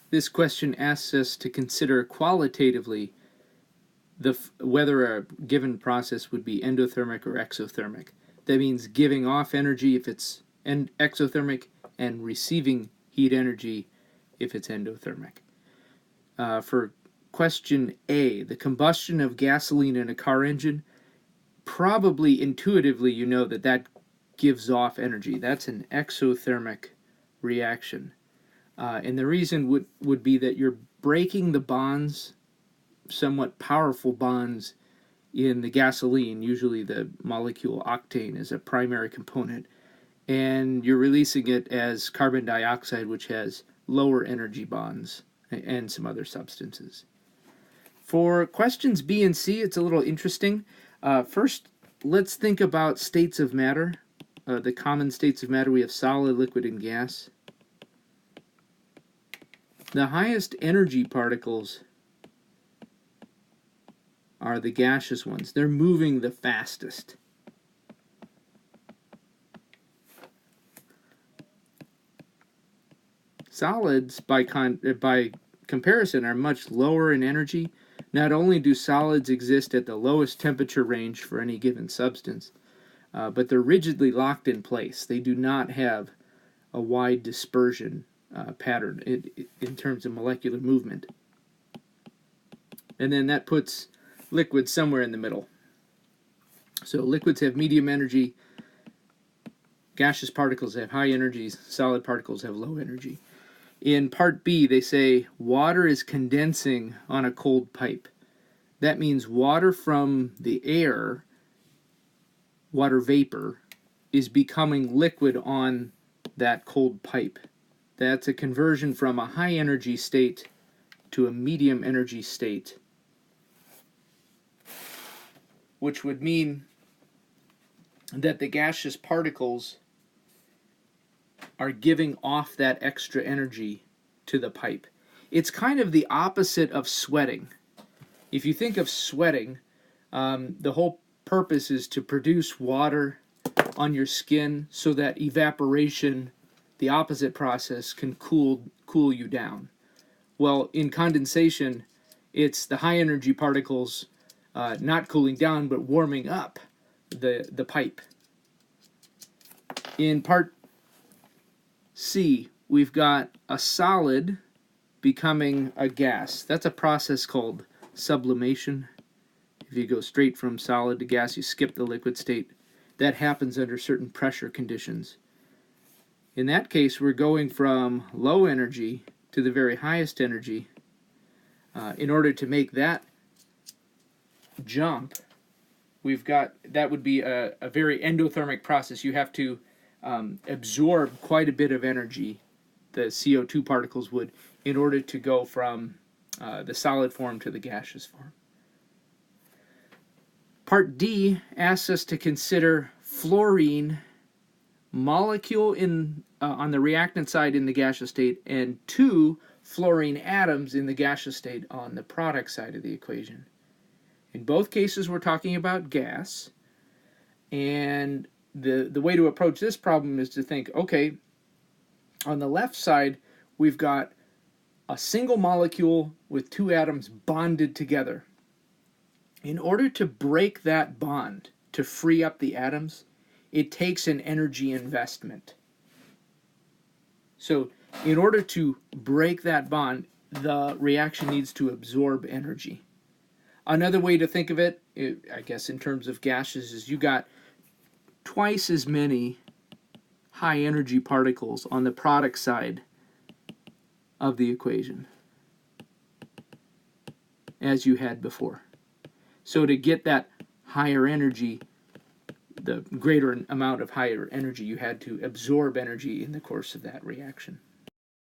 This question asks us to consider qualitatively whether a given process would be endothermic or exothermic. That means giving off energy if it's exothermic and receiving heat energy if it's endothermic. For question A, the combustion of gasoline in a car engine, probably intuitively you know that gives off energy. That's an exothermic reaction. And the reason would be that you're breaking the bonds, somewhat powerful bonds, in the gasoline. Usually the molecule octane is a primary component, and you're releasing it as carbon dioxide, which has lower energy bonds, and some other substances. For questions B and C, it's a little interesting. First, let's think about states of matter. The common states of matter, we have solid, liquid, and gas. The highest energy particles are the gaseous ones. They're moving the fastest. Solids, by comparison, are much lower in energy. Not only do solids exist at the lowest temperature range for any given substance, but they're rigidly locked in place. They do not have a wide dispersion pattern in terms of molecular movement. And then that puts liquids somewhere in the middle. So liquids have medium energy, gaseous particles have high energies, solid particles have low energy. In part B, they say water is condensing on a cold pipe. That means water from the air, water vapor, is becoming liquid on that cold pipe. That's a conversion from a high energy state to a medium energy state, which would mean that the gaseous particles are giving off that extra energy to the pipe. It's kind of the opposite of sweating. If you think of sweating, the whole purpose is to produce water on your skin so that evaporation, the opposite process, can cool you down. Well, in condensation, it's the high energy particles not cooling down but warming up the pipe. In part C, we've got a solid becoming a gas. That's a process called sublimation. If you go straight from solid to gas, you skip the liquid state. That happens under certain pressure conditions. In that case, we're going from low energy to the very highest energy. In order to make that jump, that would be a very endothermic process. You have to absorb quite a bit of energy, the CO2 particles would, in order to go from the solid form to the gaseous form. Part D asks us to consider fluorine molecule on the reactant side in the gaseous state and 2 fluorine atoms in the gaseous state on the product side of the equation. In both cases, we're talking about gas, and the way to approach this problem is to think, okay, on the left side, we've got a single molecule with 2 atoms bonded together. In order to break that bond, to free up the atoms, it takes an energy investment. So in order to break that bond, the reaction needs to absorb energy. Another way to think of it, I guess in terms of gases, is you got twice as many high energy particles on the product side of the equation as you had before. So to get that higher energy, the greater amount of higher energy, you had to absorb energy in the course of that reaction.